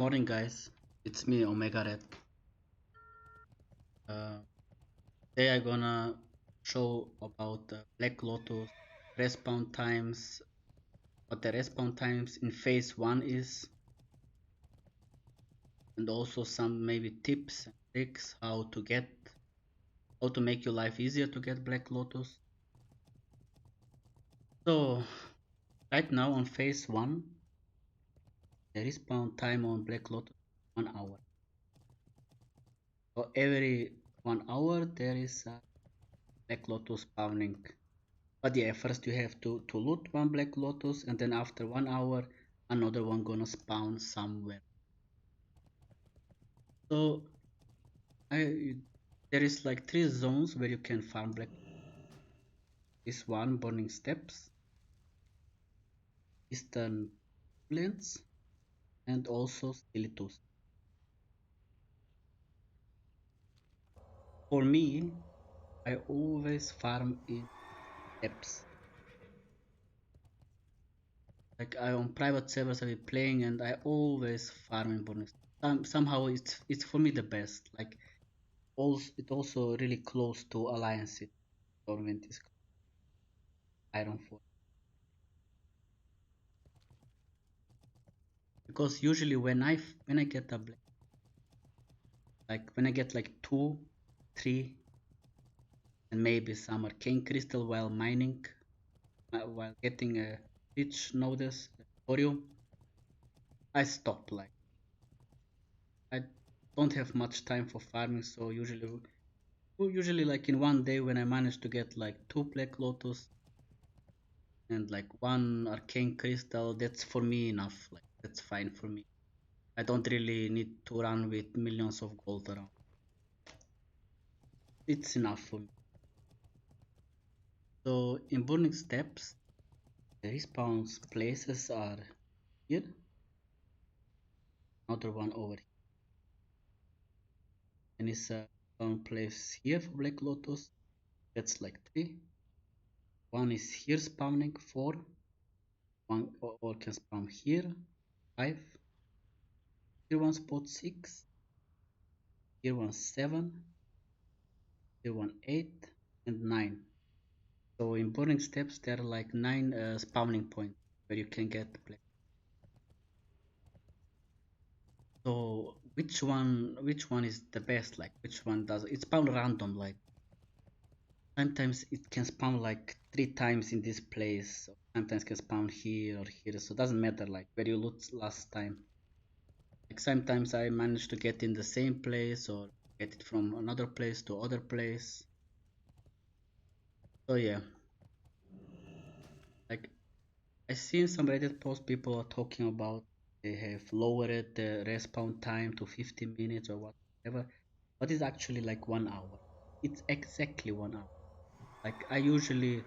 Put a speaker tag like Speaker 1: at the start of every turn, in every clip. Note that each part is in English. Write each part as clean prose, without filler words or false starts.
Speaker 1: Morning guys, it's me Omega Red. Uh, Today I'm gonna show about the Black Lotus respawn times, what the respawn times in phase 1 is, and also some maybe tips and tricks how to make your life easier to get Black Lotus. So right now on phase 1, the respawn time on Black Lotus is 1 hour. So every 1 hour there is a Black Lotus spawning. But yeah, first you have to loot one Black Lotus, and then after 1 hour another one gonna spawn somewhere. So there is like 3 zones where you can farm Black. This one, Burning Steppes, Eastern Lands, and also Lotus. For me, I always farm in steppes. Like I on private servers I be playing, and I always farm in Burning Steppes. Somehow it's for me the best. Like also it also really close to Alliance Torment is Ironfall. Because usually when I get a black, like when I get like 2, 3, and maybe some arcane crystal while mining, while getting a rich notice thorium, I stop. Like I don't have much time for farming, so usually like in one day when I manage to get like 2 black lotus and like 1 arcane crystal, that's for me enough. Like that's fine for me. I don't really need to run with millions of gold around. It's enough for me. So in Burning Steppes, the respawn places are here, another one over here, and it's a spawn place here for Black Lotus. That's like 3. One is here spawning 4. One or can spawn here 5. Here one spot 6. Here one 7. Here one 8 and 9. So in Burning Steppes there are like 9 spawning points where you can get Black. So which one is the best? Like which one does it's spawn random? Like sometimes it can spawn like 3 times in this place, so sometimes can spawn here or here, so it doesn't matter like where you loot last time. Like sometimes I manage to get in the same place or get it from another place to other place. So yeah, like I seen some Reddit posts people are talking about they have lowered the respawn time to 15 minutes or whatever, but it's actually like 1 hour. It's exactly 1 hour. Like I usually,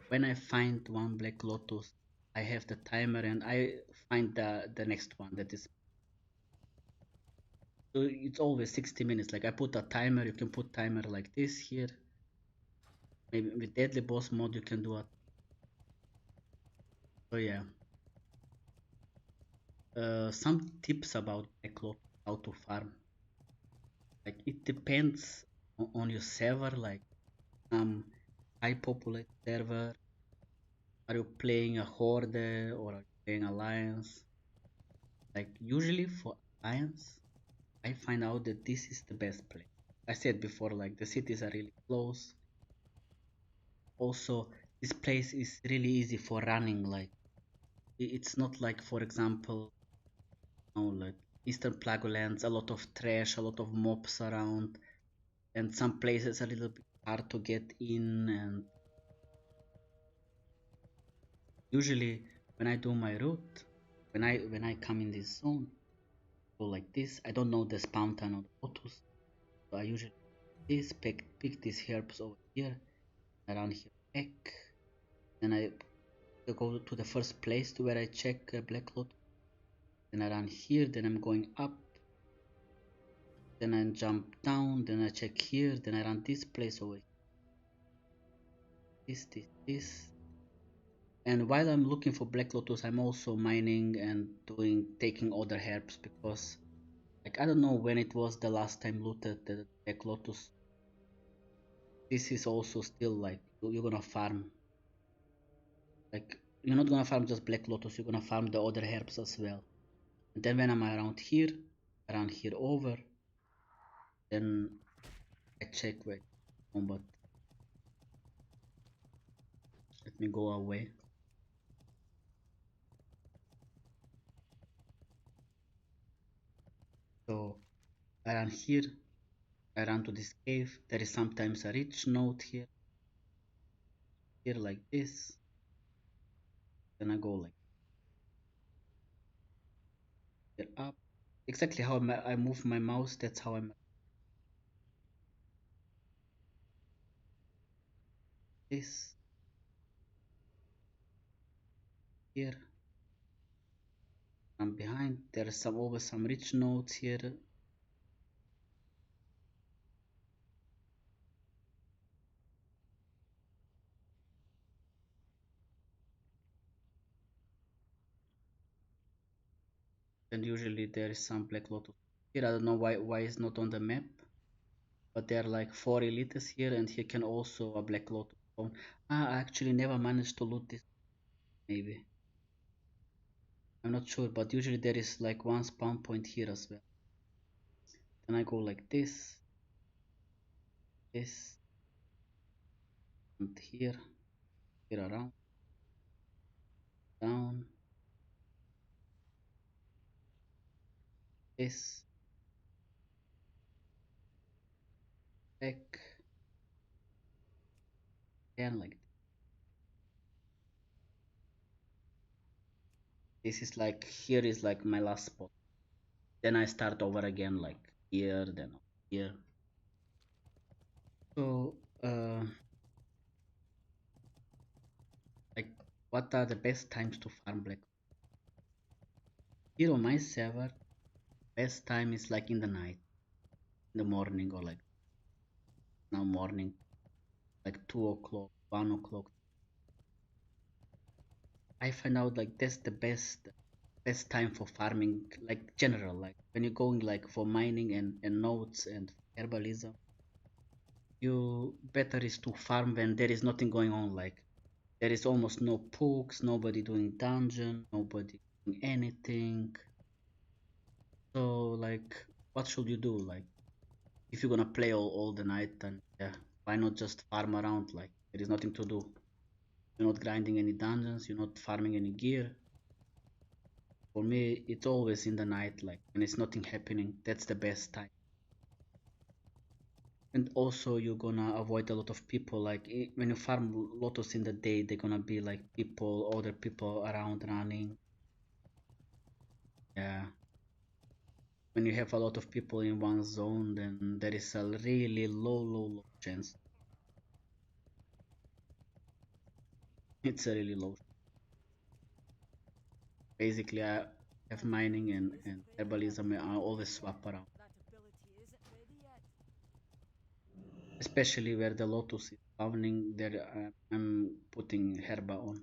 Speaker 1: when I find one Black Lotus, I have the timer and I find the next one that is. So it's always 60 minutes. Like I put a timer. You can put timer like this here. Maybe with Deadly Boss mode you can do it. So yeah. Some tips about Black Lotus, how to farm. Like it depends on your server. Like some high populated server. Are you playing a Horde or are you playing Alliance? Like usually for Alliance, I find out that this is the best place. I said before, like the cities are really close. Also, this place is really easy for running. Like it's not like, for example, like Eastern Plaguelands, a lot of trash, a lot of mobs around, and some places a little bit hard to get in. And usually, when I do my route, when I come in this zone, go like this. I don't know the spawn time of the Lotus, so I usually pick these herbs over here, around here, egg. Then I go to the first place to where I check Black Lotus. Then I run here, then I'm going up. Then I jump down, then I check here, then I run this place over here. This. And while I'm looking for Black Lotus, I'm also mining and taking other herbs because like I don't know when it was the last time looted the Black Lotus. This is also still like you're gonna farm. Like you're not gonna farm just Black Lotus, you're gonna farm the other herbs as well. And then when I'm around here over, then I check where but let me go away. So around here, I run to this cave. There is sometimes a rich node here like this. Then I go like here up. Exactly how I move my mouse, that's how I'm this here. I'm behind. There is always some rich nodes here. And usually there is some Black Lotus here. I don't know why it's not on the map. But there are like 4 elites here, and here can also a Black Lotus spawn. I actually never managed to loot this, maybe. I'm not sure, but usually there is like one spawn point here as well. Then I go like this, and here around, down, this, back, and like this is like, here is like my last spot. Then I start over again, like here, then here. So, like, what are the best times to farm Black? Here on my server, best time is like in the night, in the morning, or like now morning, like 2 o'clock, 1 o'clock. I find out like that's the best time for farming, like general, like when you're going like for mining and nodes and herbalism, you better is to farm when there is nothing going on, like there is almost no pokes, nobody doing dungeon, nobody doing anything. So like what should you do? Like if you're gonna play all the night, then yeah, why not just farm around? Like there is nothing to do. You're not grinding any dungeons, you're not farming any gear. For me, it's always in the night, like when it's nothing happening. That's the best time. And also, you're gonna avoid a lot of people. Like when you farm Lotus in the day, they're gonna be like other people around running. Yeah. When you have a lot of people in one zone, then there is a really low chance. It's a really low. Basically, I have mining and herbalism. I always swap around. Especially where the Lotus is spawning, there I'm putting herba on.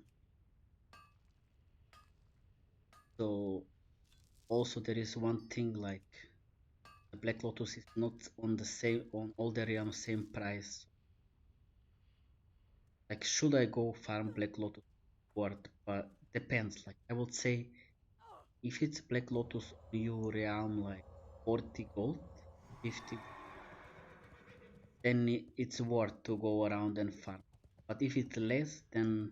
Speaker 1: So also there is one thing, like the Black Lotus is not on the same on all the realms same price. Like should I go farm Black Lotus worth? But depends. Like I would say if it's Black Lotus new realm like 40 gold, 50, then it's worth to go around and farm. But if it's less, then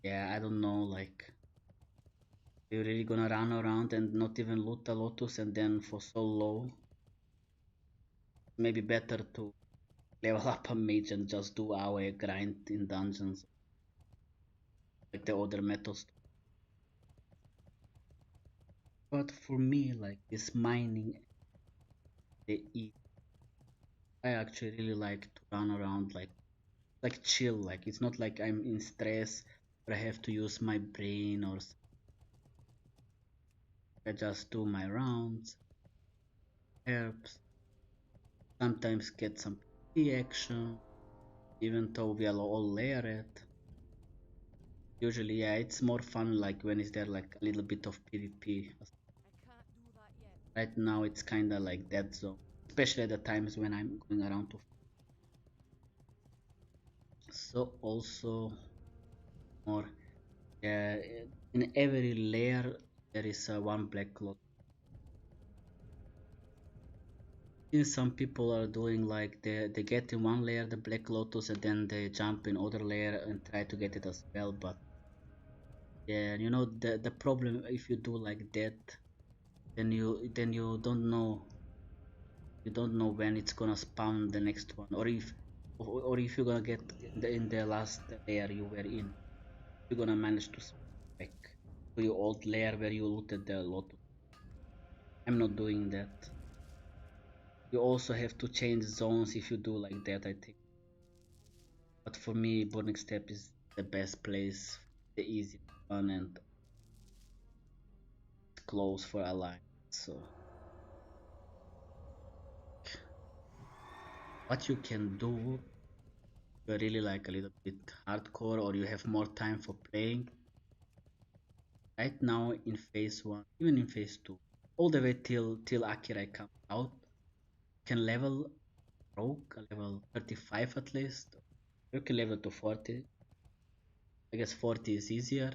Speaker 1: yeah, I don't know, like you're really gonna run around and not even loot a Lotus, and then for so low, maybe better to level up a mage and just do our grind in dungeons like the other methods. But for me, like this mining, the E, I actually really like to run around like chill. Like it's not like I'm in stress or I have to use my brain or I just do my rounds, herbs, sometimes get some PvP action, even though we are all layered. Usually, yeah, it's more fun like when is there like a little bit of PvP. Right now, it's kind of like dead zone, especially at the times when I'm going around to. So also more, yeah, in every layer there is one black cloth. Some people are doing like they get in one layer the black lotus and then they jump in other layer and try to get it as well, but yeah, you know, the problem if you do like that, then you don't know when it's gonna spawn the next one, or if you're gonna get in the last layer you were in, you're gonna manage to spawn back to your old layer where you looted the lotus. I'm not doing that. You also have to change zones if you do like that, I think. But for me, Burning Step is the best place, the easiest one, and close for alliance. So what you can do, you're really like a little bit hardcore or you have more time for playing. Right now in phase 1, even in phase 2, all the way till Akirai comes out, you can level Rogue, level 35 at least. You can level to 40. I guess 40 is easier.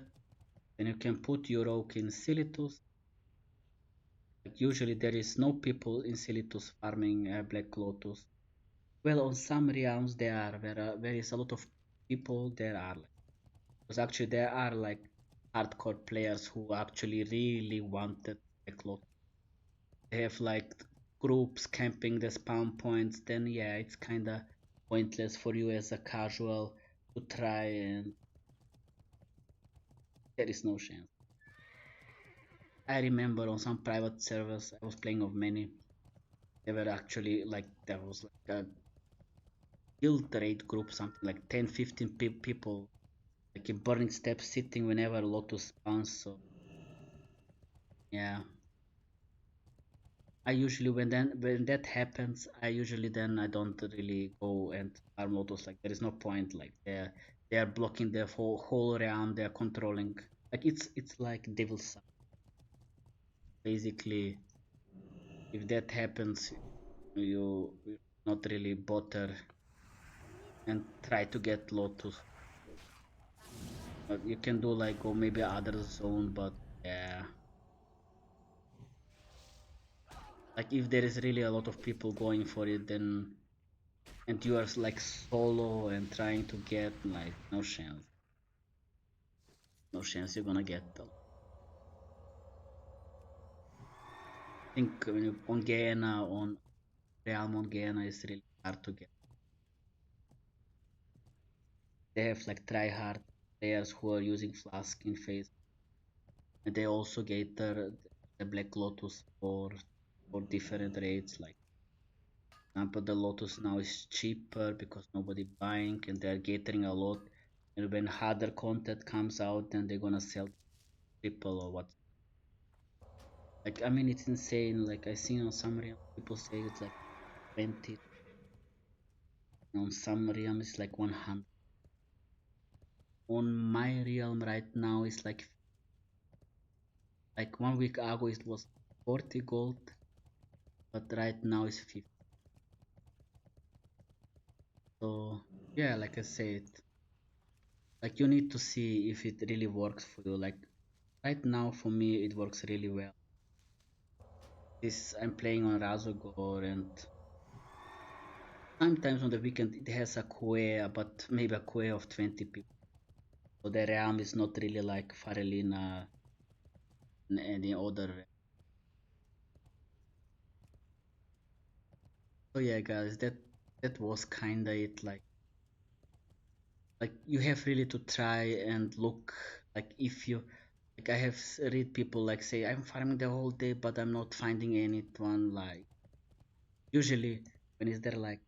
Speaker 1: Then you can put your Rogue in Silitus. Like usually there is no people in Silitus farming Black Lotus. Well, on some realms there are there is a lot of people. There are like, because actually there are like hardcore players who actually really wanted Black Lotus. They have like groups camping the spawn points. Then yeah, it's kind of pointless for you as a casual to try, and there is no chance. I remember on some private servers I was playing of many. They were actually like there was like a guild raid group, something like 10-15 people, like in burning steps, sitting whenever Lotus spawns. So yeah, I usually when that happens, I usually then I don't really go and farm Lotus. Like there is no point. Like they are blocking the whole realm. They are controlling. Like it's like devil's Summer. Basically, if that happens, you not really bother and try to get Lotus. You can do like go maybe other zone, but yeah, like if there is really a lot of people going for it, then and you are like solo and trying to get like no chance, no chance you're gonna get them. I think when you on Guyana, on Realm on Guyana is really hard to get. They have like try hard players who are using flask in phase, and they also get the Black Lotus for different rates. Like for example, the Lotus now is cheaper because nobody buying and they're gathering a lot. And when harder content comes out, then they're gonna sell triple or what. Like I mean, it's insane. Like I seen on some realms, people say it's like 20. On some realms, it's like 100. On my realm right now, it's like 1 week ago it was 40 gold, but right now it's 50. So yeah, like I said, like you need to see if it really works for you. Like right now, for me, it works really well. This I'm playing on Razogor, and sometimes on the weekend it has a queue, but maybe a queue of 20 people. So the realm is not really like Farelina and any other. So yeah, guys, that was kinda it. Like you have really to try and look. Like if you like, I have read people like say I'm farming the whole day, but I'm not finding anyone. Like usually when is there like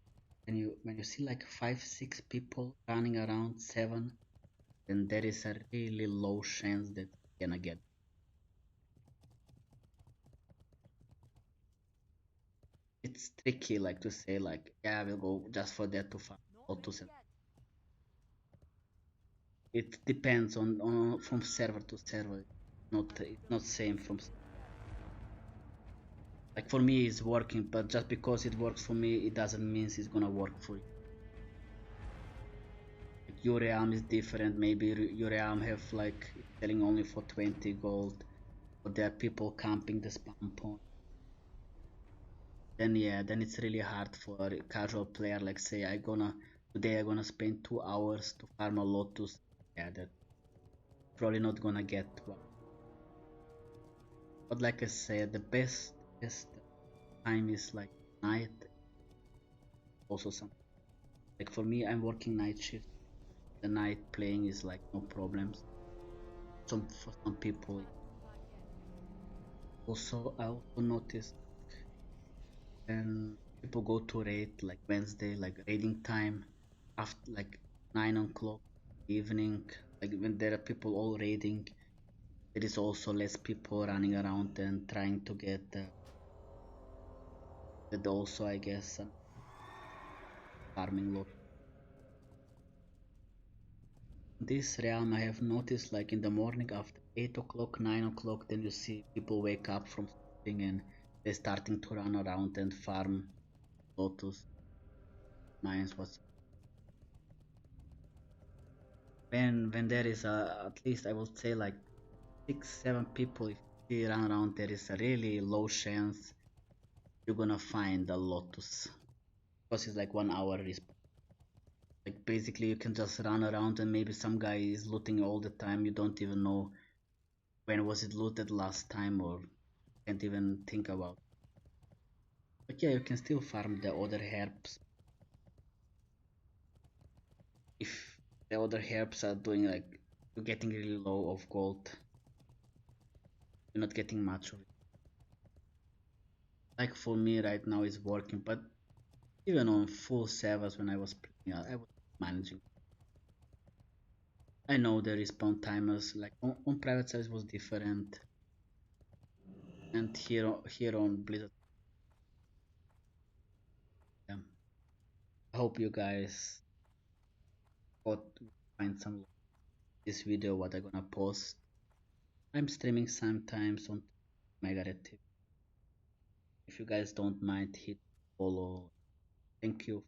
Speaker 1: when you see like 5-6 people running around 7, then there is a really low chance that you're gonna get. It's tricky like to say like yeah we'll go just for that to farm Lotus. it depends on from server to server. It's not same from like for me it's working, but just because it works for me it doesn't mean it's gonna work for you. Like your realm is different. Maybe your realm have like selling only for 20 gold, but there are people camping the spawn point. Then yeah, then it's really hard for a casual player. Like say today I'm gonna spend 2 hours to farm a Lotus. Yeah, that probably not gonna get one. But like I said, the best time is like night. Also some like for me, I'm working night shift. The night playing is like no problems. Some for some people. Also, I also noticed when people go to raid like Wednesday, like raiding time after like 9 o'clock evening, like when there are people all raiding, there is also less people running around and trying to get that also I guess farming lot. This realm I have noticed like in the morning after 8 o'clock, 9 o'clock, then you see people wake up from sleeping and they're starting to run around and farm Lotus mines. What's when there is at least I would say like 6, 7 people, if you run around, there is a really low chance you're gonna find a Lotus because it's like 1 hour respawn. Like basically you can just run around and maybe some guy is looting all the time. You don't even know when was it looted last time or can't even think about. But yeah, you can still farm the other herbs if the other herbs are doing like you're getting really low of gold. You're not getting much of it. Like for me right now it's working, but even on full servers when I was playing, I was managing. I know the respawn timers like on private servers was different, and here on Blizzard, yeah. I hope you guys got find some this video what I'm gonna post. I'm streaming sometimes on Megaret. If you guys don't mind, hit follow. Thank you.